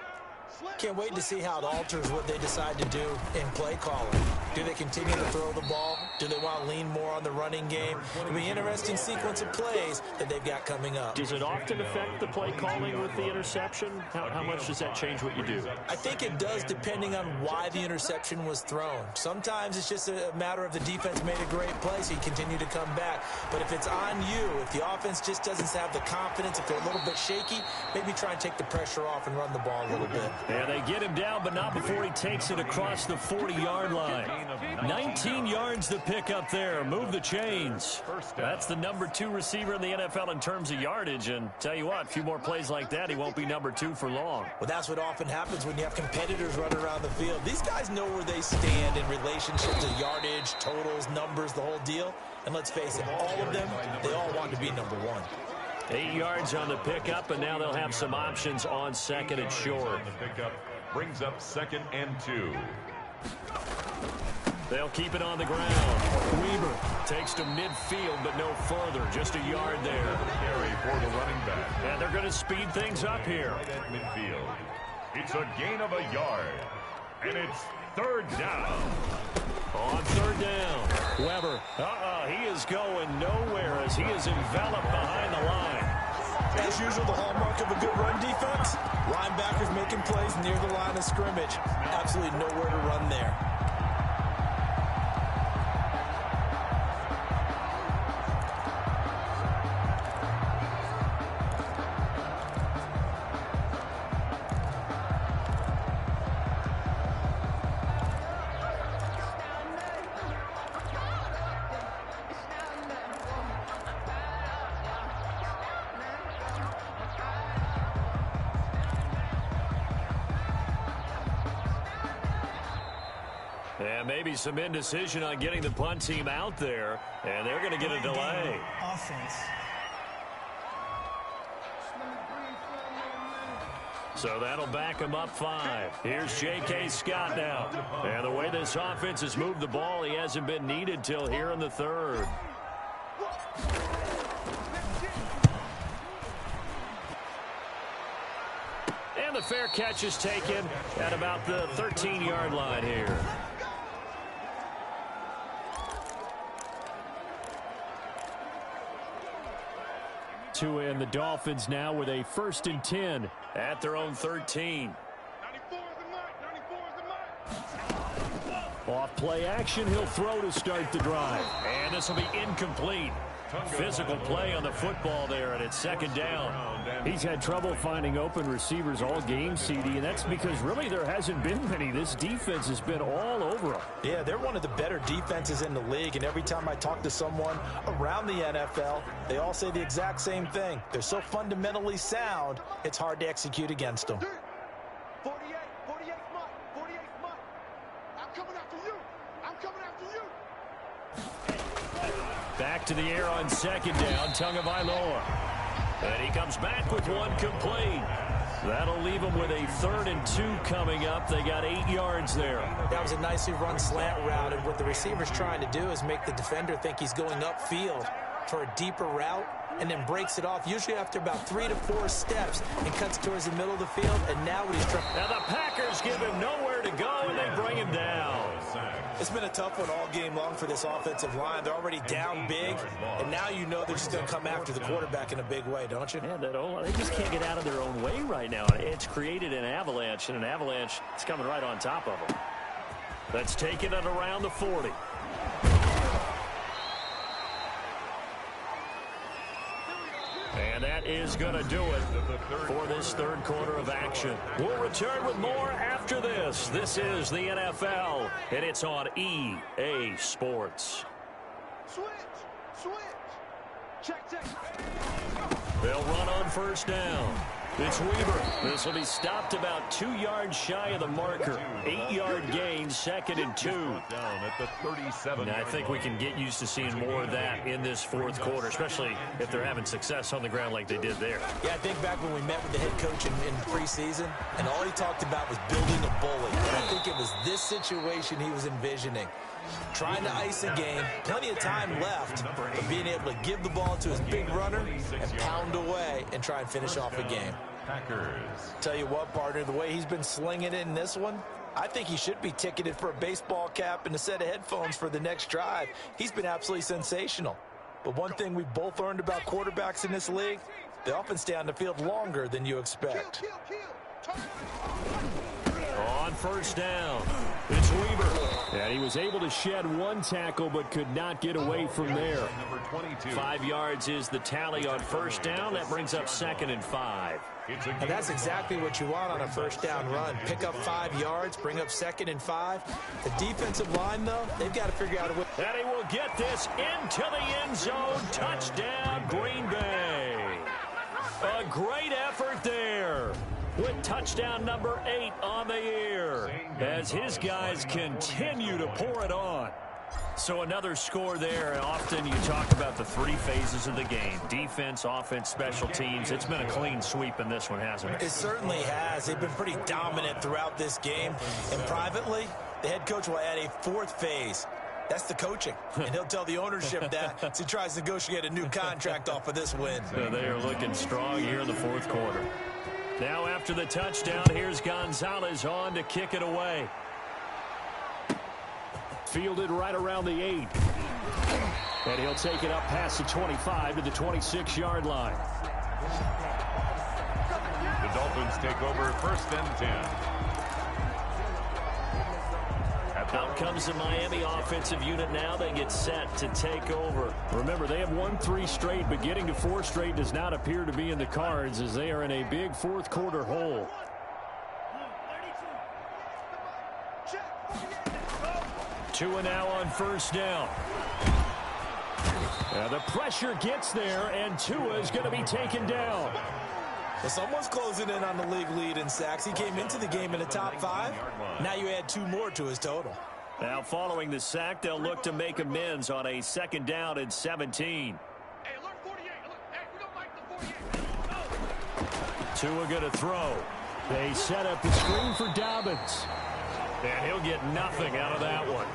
Can't wait to see how it alters what they decide to do in play calling. Do they continue to throw the ball? Do they want to lean more on the running game? It'll be an interesting sequence of plays that they've got coming up. Does it often affect the play calling with the interception? How much does that change what you do? I think it does depending on why the interception was thrown. Sometimes it's just a matter of the defense made a great play, so you continue to come back. But if it's on you, if the offense just doesn't have the confidence, if they're a little bit shaky, maybe try and take the pressure off and run the ball a little bit. Yeah, they get him down, but not before he takes it across the 40-yard line. 19 yards to pick up there. Move the chains. That's the number 2 receiver in the NFL in terms of yardage. And tell you what, a few more plays like that, he won't be number 2 for long. Well, that's what often happens when you have competitors running around the field. These guys know where they stand in relationship to yardage, totals, numbers, the whole deal. And let's face it, all of them, they all want to be number 1. 8 yards on the pickup, and now they'll have some options on 2nd and short. The pickup brings up 2nd and 2. They'll keep it on the ground. Weaver takes to midfield, but no further. Just a yard there. Carry for the running back. And they're going to speed things up here. Right at midfield. It's a gain of a yard. And it's 3rd down. On 3rd down, Weber. He is going nowhere as he is enveloped behind the line. As usual, the hallmark of a good run defense, linebackers making plays near the line of scrimmage. Absolutely nowhere to run there. And maybe some indecision on getting the punt team out there, and they're going to get a delay. Offense. So that'll back him up 5. Here's J.K. Scott now. And the way this offense has moved the ball, he hasn't been needed till here in the 3rd. And the fair catch is taken at about the 13-yard line here. And the Dolphins now with a 1st and 10 at their own 13. Off play action, he'll throw to start the drive. And this will be incomplete. Physical play on the football there, and it's 2nd down. He's had trouble finding open receivers all game, CD, and that's because really there hasn't been many. This defense has been all over them. Yeah, they're one of the better defenses in the league, and every time I talk to someone around the NFL, they all say the exact same thing. They're so fundamentally sound, it's hard to execute against them. 48 Mutt, 48 Mutt. I'm coming after you. I'm coming after you. Back to the air on 2nd down, Tagovailoa. And he comes back with one complete. That'll leave him with a 3rd and 2 coming up. They got 8 yards there. That was a nicely run slant route, and what the receiver's trying to do is make the defender think he's going upfield for a deeper route, and then breaks it off, usually after about 3 to 4 steps, and cuts towards the middle of the field, and now what he's trying... Now the Packers give him nowhere to go, and they bring him down. It's been a tough one all game long for this offensive line. They're already down big, and now you know they're just going to come after the quarterback in a big way, don't you? Yeah, they just can't get out of their own way right now. It's created an avalanche, and an avalanche is coming right on top of them. That's taken it around the 40. And that is going to do it for this 3rd quarter of action. We'll return with more after this. This is the NFL, and it's on EA Sports. Switch. Check. They'll run on 1st down. It's Weaver. This will be stopped about 2 yards shy of the marker. 8-yard gain, 2nd and 2. Down at the 37. And I think we can get used to seeing more of that in this 4th quarter, especially if they're having success on the ground like they did there. Yeah, I think back when we met with the head coach in preseason, and all he talked about was building a bully. And I think it was this situation he was envisioning. Trying to ice a game, plenty of time left, but being able to give the ball to his big runner and pound away and try and finish off a game. Packers. Tell you what, partner, the way he's been slinging it in this one, I think he should be ticketed for a baseball cap and a set of headphones for the next drive. He's been absolutely sensational. But one thing we've both learned about quarterbacks in this league, they often stay on the field longer than you expect. On 1st down, it's Weaver. And he was able to shed 1 tackle but could not get away from there. Number 22. 5 yards is the tally on 1st down. That brings up 2nd and 5. And that's exactly what you want on a 1st down run. Pick up 5 yards, bring up 2nd and 5. The defensive line, though, they've got to figure out a way. And he will get this into the end zone. Touchdown, Green Bay. A great effort there, with touchdown number 8 on the year, as his guys continue to pour it on. So another score there, and often you talk about the 3 phases of the game: defense, offense, special teams. It's been a clean sweep in this one, hasn't it? It certainly has. They've been pretty dominant throughout this game. And privately, the head coach will add a 4th phase. That's the coaching. And he'll tell the ownership that as he tries to negotiate a new contract off of this win. So they are looking strong here in the 4th quarter. Now after the touchdown, here's Gonzalez on to kick it away. Fielded right around the 8. And he'll take it up past the 25 to the 26-yard line. The Dolphins take over 1st and 10. Out comes the Miami offensive unit now. They get set to take over. Remember, they have won 3 straight, but getting to 4 straight does not appear to be in the cards, as they are in a big 4th quarter hole. 2 and now on 1st down. The pressure gets there, and Tua is going to be taken down. Well, someone's closing in on the league lead in sacks. He came into the game in the top 5. Now you add 2 more to his total. Now following the sack, they'll look to make amends on a 2nd down and 17. Hey, alert 48. Alert. Hey, we don't like the 48. Tua going to throw. They set up the screen for Dobbins. And he'll get nothing out of that one.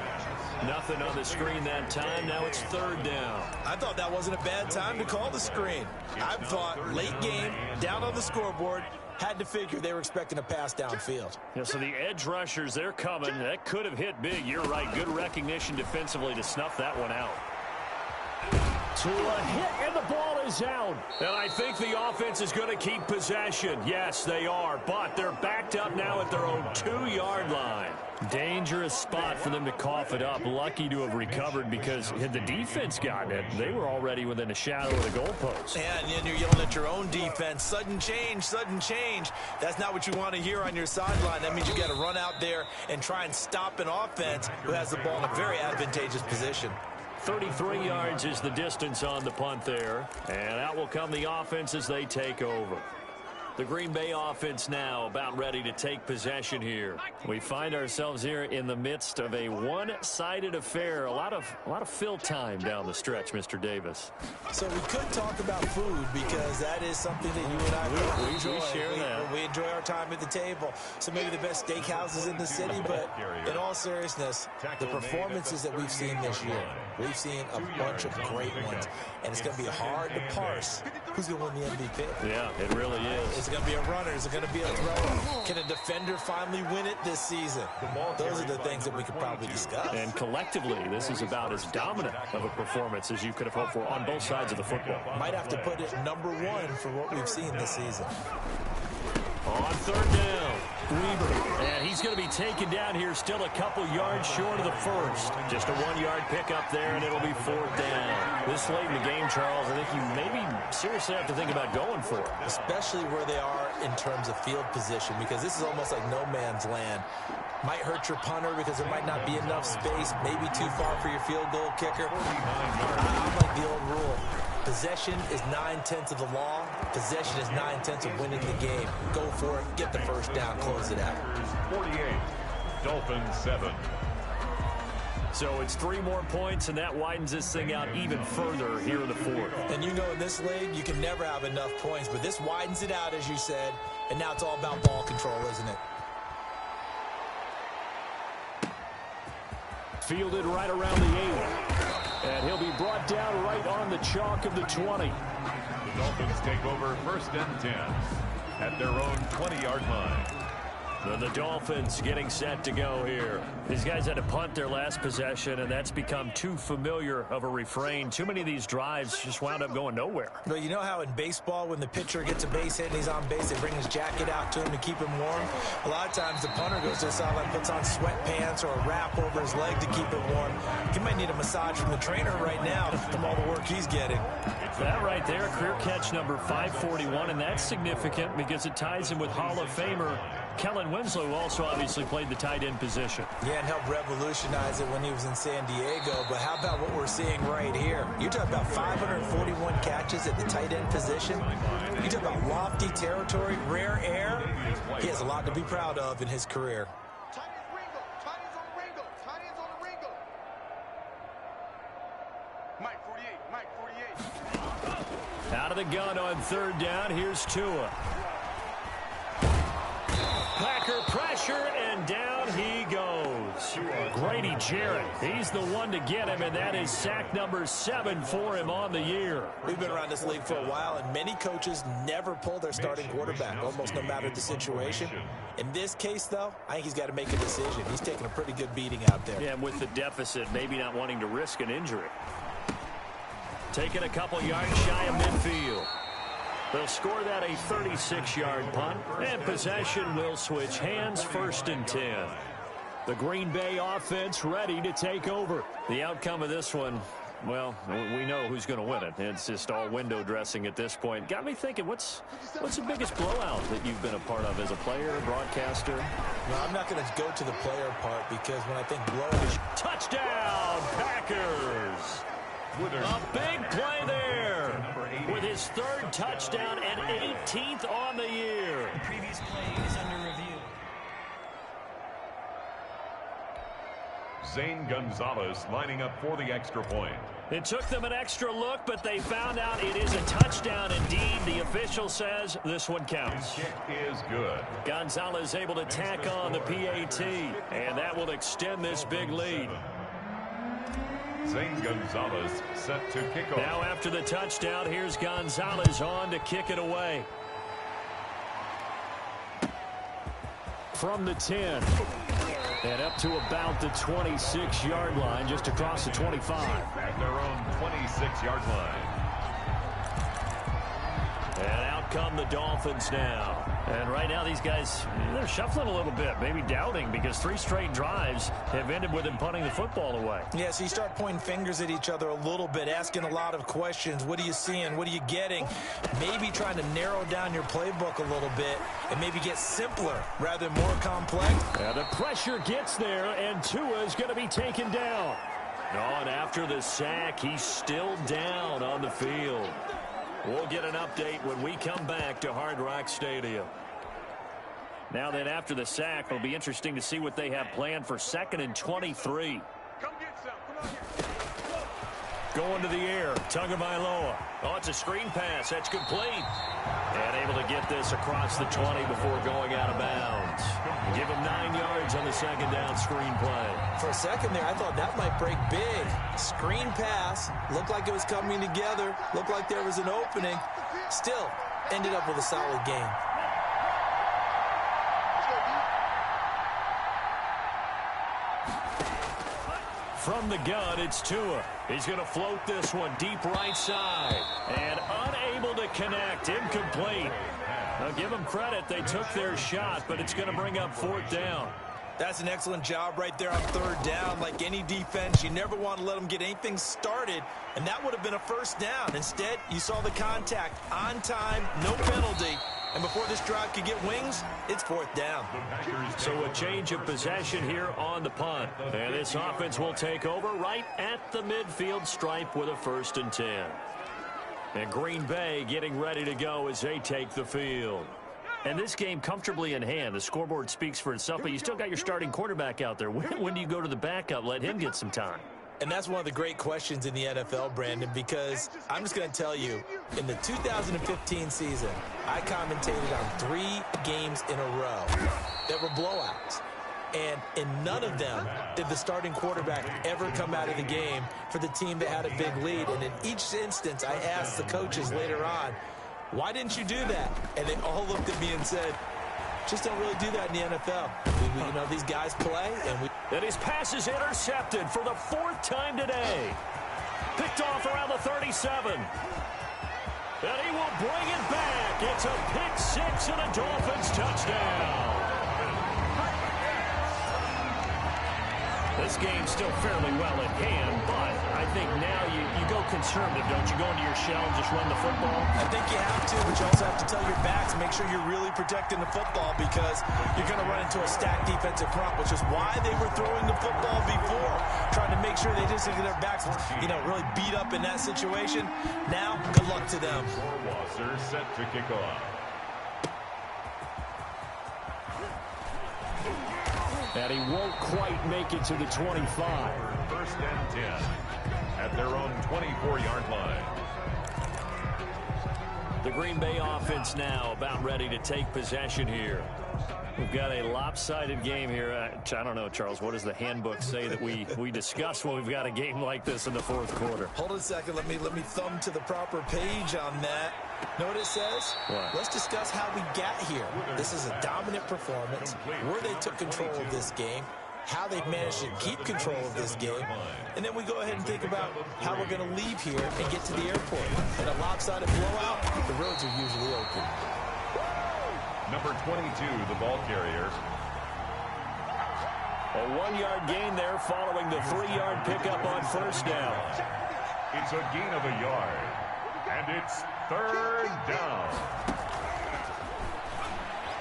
Nothing on the screen that time. Now it's 3rd down. I thought that wasn't a bad time to call the screen. I thought late game, down on the scoreboard, had to figure they were expecting a pass downfield. Yeah, so the edge rushers, they're coming. That could have hit big. You're right. Good recognition defensively to snuff that one out. To a hit, and the ball is out. And I think the offense is going to keep possession. Yes, they are, but they're backed up now at their own 2-yard line. Dangerous spot for them to cough it up. Lucky to have recovered because had the defense gotten it, they were already within a shadow of the goalpost. Yeah, and then you're yelling at your own defense. Sudden change, sudden change. That's not what you want to hear on your sideline. That means you got to run out there and try and stop an offense who has the ball in a very advantageous position. 33 yards is the distance on the punt there. And out will come the offense as they take over. The Green Bay offense now about ready to take possession here. We find ourselves here in the midst of a one-sided affair. A lot of fill time down the stretch, Mr. Davis. So we could talk about food because that is something that you and I we enjoy. share that. We enjoy our time at the table. So maybe the best steakhouses in the city, but in all seriousness, the performances that we've seen this year, we've seen a bunch of great ones, and it's going to be hard to parse who's going to win the MVP. Yeah, it really is. Is it going to be a runner? Is it going to be a thrower? Can a defender finally win it this season? Those are the things that we could probably discuss. And collectively, this is about as dominant of a performance as you could have hoped for on both sides of the football. Might have to put it #1 for what we've seen this season. On 3rd down, Weaver. And he's going to be taken down here still a couple yards short of the first. Just a 1-yard pickup there, and it'll be 4th down. This late in the game, Charles, I think you maybe seriously have to think about going for it. Especially where they are in terms of field position, because this is almost like no man's land. Might hurt your punter because there might not be enough space, maybe too far for your field goal kicker. I like the old rule. Possession is 9/10 of the law. Possession is 9/10 of winning the game. Go for it. Get the first down. Close it out. 48. Dolphins 7. So it's 3 more points, and that widens this thing out even further here in the 4th. And you know in this league, you can never have enough points, but this widens it out, as you said, and now it's all about ball control, isn't it? Fielded right around the 8. And he'll be brought down right on the chalk of the 20. The Dolphins take over 1st and 10 at their own 20-yard line. And the Dolphins getting set to go here. These guys had to punt their last possession, and that's become too familiar of a refrain. Too many of these drives just wound up going nowhere. But you know how in baseball, when the pitcher gets a base hit and he's on base, they bring his jacket out to him to keep him warm? A lot of times the punter goes to the sideline, puts on sweatpants or a wrap over his leg to keep it warm. He might need a massage from the trainer right now from all the work he's getting. That right there, career catch number 541, and that's significant because it ties him with Hall of Famer Kellen Winslow, who also obviously played the tight end position. Yeah, and helped revolutionize it when he was in San Diego. But how about what we're seeing right here? You're talking about 541 catches at the tight end position. You talk about lofty territory, rare air. He has a lot to be proud of in his career. Tight ends Ringo. Tight ends on the Ringo. Tight ends on the Ringo. Mike 48. Mike 48. Out of the gun on 3rd down. Here's Tua. Packer pressure, and down he goes. Grady Jarrett, he's the one to get him, and that is sack number 7 for him on the year. We've been around this league for a while, and many coaches never pull their starting quarterback, almost no matter the situation. In this case, though, I think he's got to make a decision. He's taking a pretty good beating out there. Yeah, and with the deficit, maybe not wanting to risk an injury. Taking a couple yards shy of midfield. They'll score that a 36-yard punt, and possession will switch hands, 1st and 10. The Green Bay offense ready to take over. The outcome of this one, well, we know who's going to win it. It's just all window dressing at this point. Got me thinking, what's the biggest blowout that you've been a part of as a player, broadcaster? No, I'm not going to go to the player part because when I think blowout... Touchdown, Packers! A big play there with his 3rd touchdown and 18th on the year. The previous play is under review. Zane Gonzalez lining up for the extra point. It took them an extra look, but they found out it is a touchdown indeed. The official says this one counts. His kick is good. Gonzalez able to tack on the PAT, and that will extend this big lead. Zane Gonzalez set to kick off. Now after the touchdown, here's Gonzalez on to kick it away. From the 10. And up to about the 26-yard line, just across the 25. At their own 26-yard line. And out come the Dolphins now. And right now these guys, they're shuffling a little bit, maybe doubting, because 3 straight drives have ended with them punting the football away. Yeah, so you start pointing fingers at each other a little bit, asking a lot of questions. What are you seeing? What are you getting? Maybe trying to narrow down your playbook a little bit and maybe get simpler rather than more complex. And the pressure gets there, and Tua is going to be taken down. And after the sack, he's still down on the field. We'll get an update when we come back to Hard Rock Stadium. Now then, after the sack, it'll be interesting to see what they have planned for 2nd and 23. Come get some. Come on here. Going to the air, Tagovailoa. Oh, it's a screen pass. That's complete. And able to get this across the 20 before going out of bounds. Give him 9 yards on the 2nd down screen play. For a second there, I thought that might break big. Screen pass. Looked like it was coming together. Looked like there was an opening. Still, ended up with a solid game. From the gun, it's Tua. He's going to float this one deep right side. And unable to connect. Incomplete. Now, give them credit. They took their shot, but it's going to bring up 4th down. That's an excellent job right there on 3rd down. Like any defense, you never want to let them get anything started, and that would have been a 1st down. Instead, you saw the contact on time, no penalty. And before this drive could get wings, it's 4th down. So a change of possession here on the punt. And this offense will take over right at the midfield stripe with a 1st and 10. And Green Bay getting ready to go as they take the field. And this game comfortably in hand. The scoreboard speaks for itself, but you still got your starting quarterback out there. When do you go to the backup? Let him get some time. And that's one of the great questions in the NFL, Brandon, because I'm just going to tell you, in the 2015 season, I commentated on 3 games in a row that were blowouts. And in none of them did the starting quarterback ever come out of the game for the team that had a big lead. And in each instance, I asked the coaches later on, why didn't you do that? And they all looked at me and said, just don't really do that in the NFL. You know, these guys play, and we... And his pass is intercepted for the 4th time today. Picked off around the 37. And he will bring it back. It's a pick 6 and a Dolphins touchdown. This game's still fairly well at hand, but I think now you go conservative, don't you? Go into your shell and just run the football? I think you have to, but you also have to tell your backs, make sure you're really protecting the football, because you're going to run into a stacked defensive front, which is why they were throwing the football before, trying to make sure they just get their backs, really beat up in that situation. Now, good luck to them. Wasser set to kick off. And he won't quite make it to the 25. 1st and 10 at their own 24-yard line. The Green Bay offense now about ready to take possession here. We've got a lopsided game here. I don't know, Charles, what does the handbook say that we discuss when we've got a game like this in the 4th quarter? Hold on a second. Let me thumb to the proper page on that. Know what it says? What? Let's discuss how we got here. This is a dominant performance, where they took control of this game, how they've managed to keep control of this game, and then we go ahead and think about how we're going to leave here and get to the airport. In a lopsided blowout, the roads are usually open. Number 22, the ball carrier. A 1-yard gain there following the 3-yard pickup on 1st down. It's a gain of a yard, and it's 3rd down.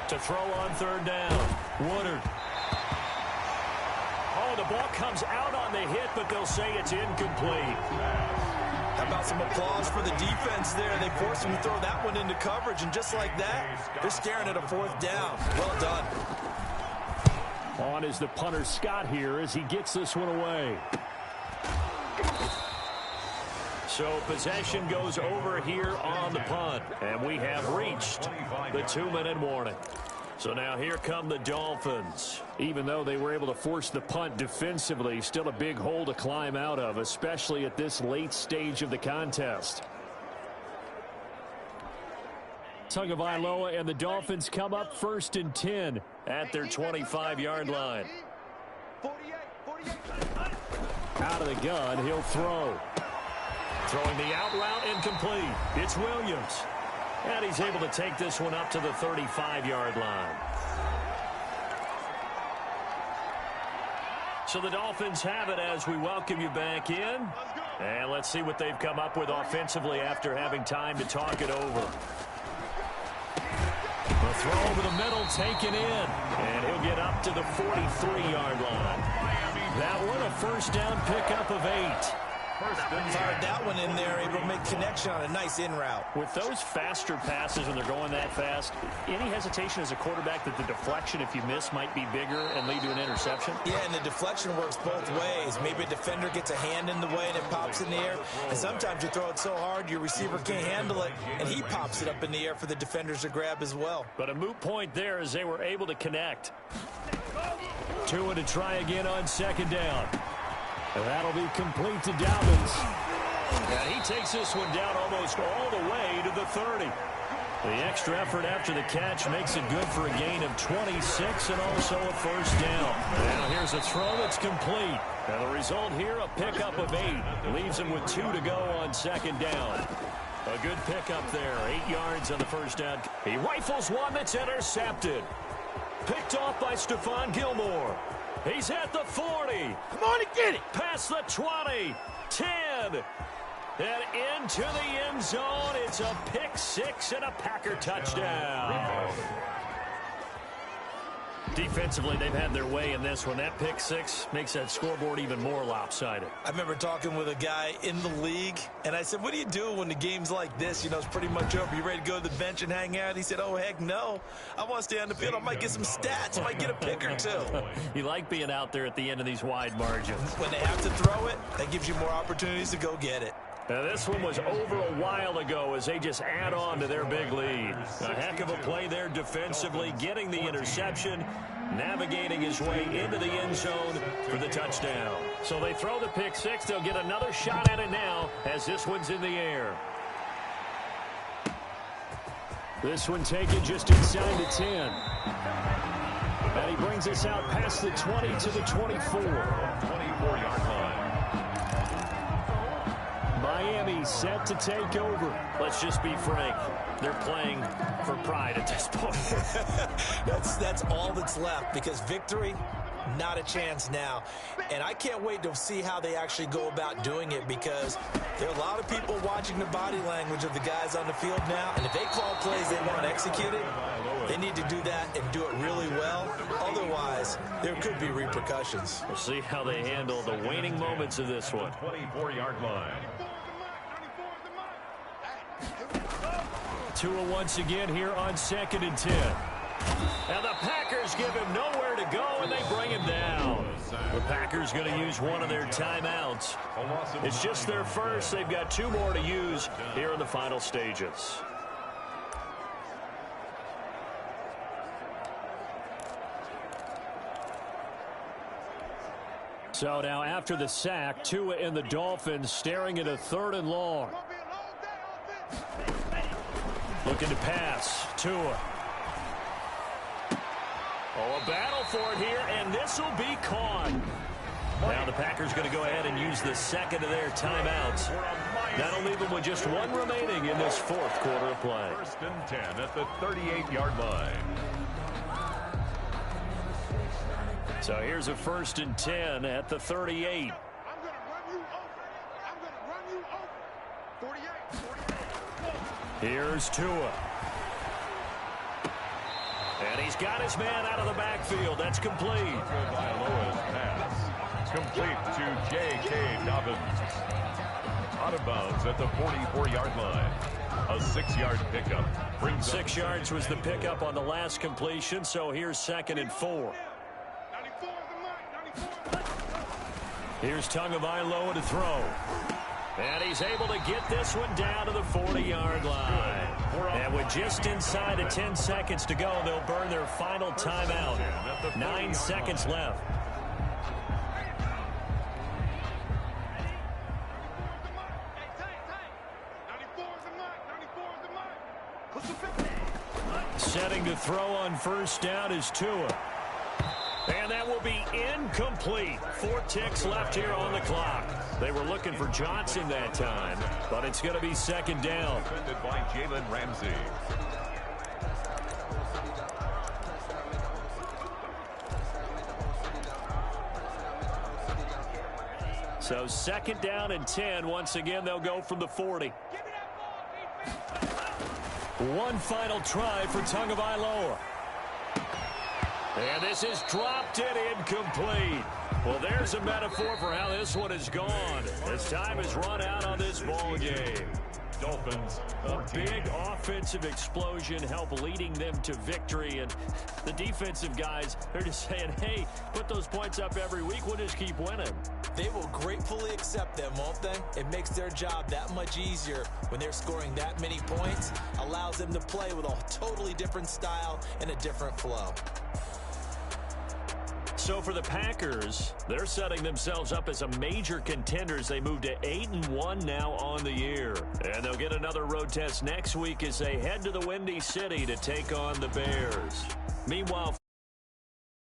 To throw on 3rd down, Woodard. Oh, the ball comes out on the hit, but they'll say it's incomplete. How about some applause for the defense there? They forced him to throw that one into coverage, and just like that, they're staring at a 4th down. Well done. On is the punter Scott here as he gets this one away. So possession goes over here on the punt. And we have reached the 2-minute warning. So now here come the Dolphins. Even though they were able to force the punt defensively, still a big hole to climb out of, especially at this late stage of the contest. Tagovailoa and the Dolphins come up 1st and 10 at their 25-yard line. Out of the gun, he'll throw. Throwing the out route incomplete. It's Williams. And he's able to take this one up to the 35-yard line. So the Dolphins have it as we welcome you back in. And let's see what they've come up with offensively after having time to talk it over. The throw over the middle taken in. And he'll get up to the 43-yard line. That one, a first down pickup of 8. Fired that one in there, able to make connection on a nice in route. With those faster passes when they're going that fast, any hesitation as a quarterback that the deflection, if you miss, might be bigger and lead to an interception? Yeah, and the deflection works both ways. Maybe a defender gets a hand in the way and it pops in the air. And sometimes you throw it so hard your receiver can't handle it, and he pops it up in the air for the defenders to grab as well. But a moot point there as they were able to connect. Tua to try again on 2nd down. And that'll be complete to Dobbins. And he takes this one down almost all the way to the 30. The extra effort after the catch makes it good for a gain of 26 and also a first down. Now here's a throw that's complete. And the result here, a pickup of 8. Leaves him with 2 to go on 2nd down. A good pickup there, 8 yards on the first down. He rifles one that's intercepted. Picked off by Stephon Gilmore. He's at the 40. Come on and get it. Past the 20. 10. And into the end zone. It's a pick 6 and a Packer touchdown. Defensively, they've had their way in this one. That pick 6 makes that scoreboard even more lopsided. I remember talking with a guy in the league, and I said, what do you do when the game's like this? You know, it's pretty much over. You ready to go to the bench and hang out? He said, oh, heck no. I want to stay on the field. I might get some stats. I might get a pick or 2. You like being out there at the end of these wide margins. When they have to throw it, that gives you more opportunities to go get it. Now, this one was over a while ago as they just add on to their big lead. A heck of a play there defensively, getting the interception, navigating his way into the end zone for the touchdown. So they throw the pick 6. They'll get another shot at it now as this one's in the air. This one taken just inside the 10. And he brings us out past the 20 to the 24. 24-yard line. Miami set to take over. Let's just be frank. They're playing for pride at this point. That's all that's left, because victory, not a chance now. And I can't wait to see how they actually go about doing it, because there are a lot of people watching the body language of the guys on the field now. And if they call plays they want executed, they need to do that and do it really well. Otherwise, there could be repercussions. We'll see how they handle the waning moments of this one. 24-yard line. Tua once again here on 2nd and 10. And the Packers give him nowhere to go, and they bring him down. The Packers going to use one of their timeouts. It's just their first. They've got 2 more to use here in the final stages. So now after the sack, Tua and the Dolphins staring at a 3rd and long. Looking to pass. Tua. Oh, a battle for it here, and this will be caught. Now the Packers going to go ahead and use the 2nd of their timeouts. That'll leave them with just 1 remaining in this 4th quarter of play. 1st and 10 at the 38-yard line. So here's a 1st and 10 at the 38. I'm going to run you over. I'm going to run you over. 48. Here's Tua. And he's got his man out of the backfield. That's complete. Tagovailoa's pass. Complete to J.K. Dobbins. Out of bounds at the 44-yard line. A 6-yard pickup. 6 yards was the pickup on the last completion, so here's 2nd and 4. Here's Tagovailoa to throw. And he's able to get this one down to the 40-yard line. And with just inside of 10 seconds to go, they'll burn their final timeout. 9 seconds left. Setting to throw on first down is Tua. And that will be incomplete. 4 ticks left here on the clock. They were looking for Johnson that time, but it's going to be second down. Defended by Jalen Ramsey. So second down and 10. Once again, they'll go from the 40. One final try for Tagovailoa. And this is dropped and incomplete. Well, there's a metaphor for how this one is gone. As time has run out on this ball game. Dolphins. A big offensive explosion help leading them to victory. And the defensive guys, they're just saying, hey, put those points up every week. We'll just keep winning. They will gratefully accept them, won't they? It makes their job that much easier when they're scoring that many points. Allows them to play with a totally different style and a different flow. So for the Packers, they're setting themselves up as a major contender as they move to 8-1 now on the year. And they'll get another road test next week as they head to the Windy City to take on the Bears. Meanwhile,